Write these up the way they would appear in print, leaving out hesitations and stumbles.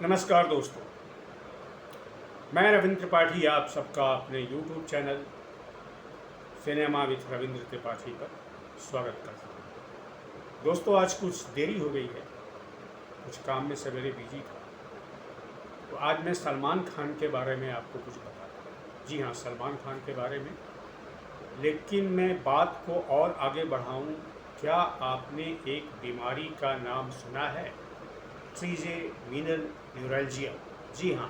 नमस्कार दोस्तों, मैं रविंद्र त्रिपाठी आप सबका अपने YouTube channel cinema with Ravindra Tripathi पर स्वागत करता हूँ। दोस्तों, आज कुछ देरी हो गई है, कुछ काम में सवेरे बिजी था, तो आज मैं सलमान खान के बारे में आपको कुछ बताता हूँ। जी हाँ, सलमान खान के बारे में, लेकिन मैं बात को और आगे बढ़ाऊँ। क्या आपने एक बीमारी का नाम सुना है? ट्रिजेमिनल न्यूरल्जिया। जी हाँ,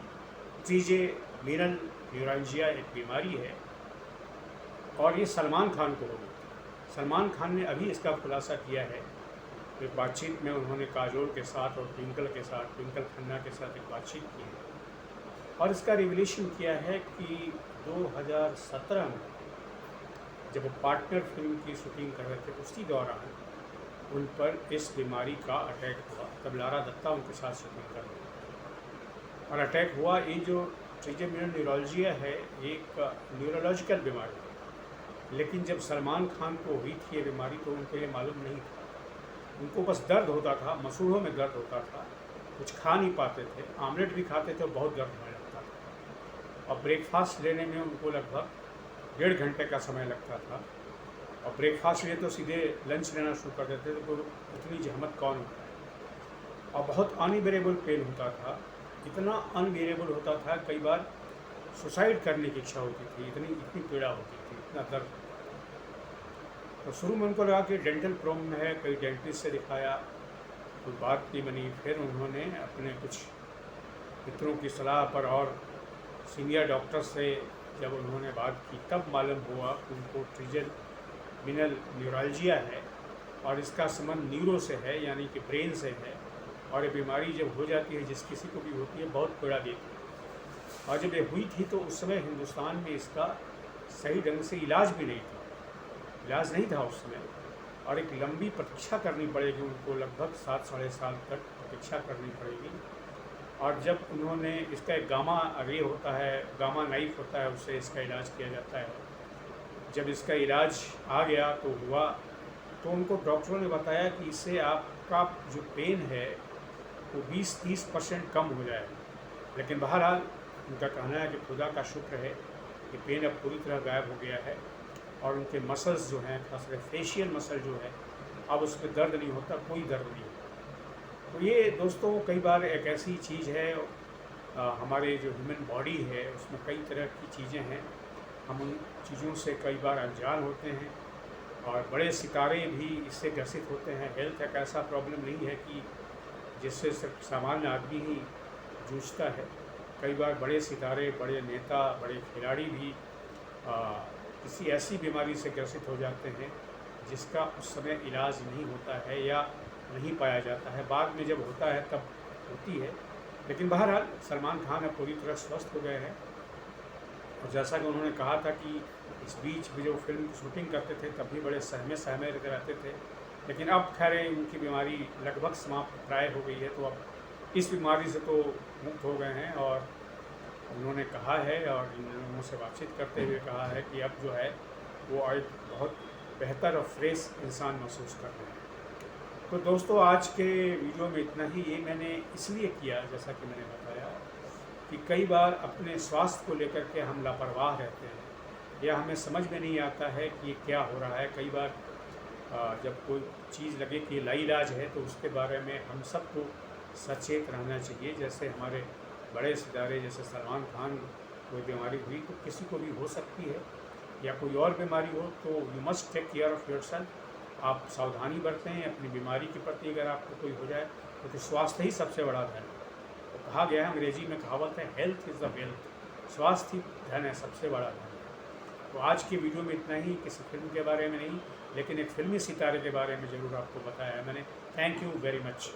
ट्रिजेमिनल न्यूरल्जिया एक बीमारी है और ये सलमान खान को हो गई। सलमान खान ने अभी इसका खुलासा किया है। एक बातचीत में उन्होंने काजोल के साथ और ट्विंकल खन्ना के साथ एक बातचीत की है और इसका रिविलेशन किया है कि 2017 में जब वो पार्टनर फिल्म की शूटिंग कर रहे थे, उसी दौरान उन पर इस बीमारी का अटैक हुआ। तब लारा दत्ता उनके साथ शूटिंग कर रही थी और अटैक हुआ। ये जो ट्रिजेमिनल न्यूरोलजिया है, एक न्यूरोलॉजिकल बीमारी है, लेकिन जब सलमान खान को हुई थी ये बीमारी तो उनको ये मालूम नहीं था। उनको बस दर्द होता था, मसूड़ों में दर्द होता था, कुछ खा नहीं पाते थे, आमलेट भी खाते थे, बहुत दर्द होने लगता था और ब्रेकफास्ट लेने में उनको लगभग 1.5 घंटे का समय लगता था और ब्रेकफास्ट लिए तो सीधे लंच लेना शुरू कर देते थे। तो इतनी जहमत कौन होता है और बहुत अनबियरेबल पेन होता था। इतना अनबियरेबल होता था, कई बार सुसाइड करने की इच्छा होती थी, इतनी पीड़ा होती थी, इतना दर्द। तो शुरू में उनको लगा कि डेंटल प्रॉब्लम है, कई डेंटिस्ट से दिखाया, कोई बात नहीं बनी। फिर उन्होंने अपने कुछ मित्रों की सलाह पर और सीनियर डॉक्टर से जब उन्होंने बात की, तब मालूम हुआ कि उनको ट्रिजेमिनल न्यूरल्जिया है और इसका संबंध न्यूरो से है, यानी कि ब्रेन से है। और ये बीमारी जब हो जाती है, जिस किसी को भी होती है, बहुत पीड़ा देती है। और जब ये हुई थी तो उस समय हिंदुस्तान में इसका सही ढंग से इलाज भी नहीं था, इलाज नहीं था उस समय। और एक लंबी प्रतीक्षा करनी पड़ेगी उनको, लगभग 7 साढ़े 7 तक प्रतीक्षा करनी पड़ेगी। और जब उन्होंने इसका एक गामा रे होता है, गामा नाइफ होता है, उससे इसका इलाज किया जाता है। जब इसका इलाज आ गया तो हुआ, तो उनको डॉक्टरों ने बताया कि इससे आपका जो पेन है वो 20-30% कम हो जाएगा। लेकिन बहरहाल उनका कहना है कि खुदा का शुक्र है कि पेन अब पूरी तरह गायब हो गया है और उनके मसल्स जो हैं, खासकर फेशियल मसल जो है, अब उस पर दर्द नहीं होता, कोई दर्द नहीं होता। तो ये दोस्तों कई बार एक ऐसी चीज़ है, हमारे जो ह्यूमन बॉडी है उसमें कई तरह की चीज़ें हैं, हम उन चीज़ों से कई बार अनजान होते हैं और बड़े सितारे भी इससे ग्रसित होते हैं। हेल्थ एक ऐसा प्रॉब्लम नहीं है कि जिससे सिर्फ सामान्य आदमी ही जूझता है। कई बार बड़े सितारे, बड़े नेता, बड़े खिलाड़ी भी किसी ऐसी बीमारी से ग्रसित हो जाते हैं जिसका उस समय इलाज नहीं होता है या नहीं पाया जाता है। बाद में जब होता है तब होती है। लेकिन बहरहाल सलमान खान अब पूरी तरह स्वस्थ हो गए हैं और जैसा कि उन्होंने कहा था कि इस बीच भी जो फिल्म की शूटिंग करते थे तब भी बड़े सहमे रहते थे, लेकिन अब खैर उनकी बीमारी लगभग समाप्त प्राय हो गई है। तो अब इस बीमारी से तो मुक्त हो गए हैं और उन्होंने कहा है और इन लोगों से बातचीत करते हुए कहा है कि अब जो है वो एक बहुत बेहतर और फ्रेश इंसान महसूस कर रहे हैं। तो दोस्तों, आज के वीडियो में इतना ही। ये मैंने इसलिए किया, जैसा कि मैंने बताया, कि कई बार अपने स्वास्थ्य को लेकर के हम लापरवाह रहते हैं या हमें समझ में नहीं आता है कि ये क्या हो रहा है। कई बार जब कोई चीज़ लगे कि लाइलाज है तो उसके बारे में हम सबको सचेत रहना चाहिए। जैसे हमारे बड़े सितारे जैसे सलमान खान, कोई बीमारी हुई तो किसी को भी हो सकती है, या कोई और बीमारी हो तो you must take care of yourself. आप सावधानी बरतें अपनी बीमारी के प्रति। अगर आपको कोई हो जाए तो स्वास्थ्य ही सबसे बड़ा धन है। तो कहा गया है, अंग्रेजी में कहावत है, हेल्थ इज़ द वेल्थ। स्वास्थ्य ही धन है, सबसे बड़ा धन है। तो आज की वीडियो में इतना ही। किसी फिल्म के बारे में नहीं, लेकिन एक फिल्मी सितारे के बारे में ज़रूर आपको बताया है मैंने। Thank you very much.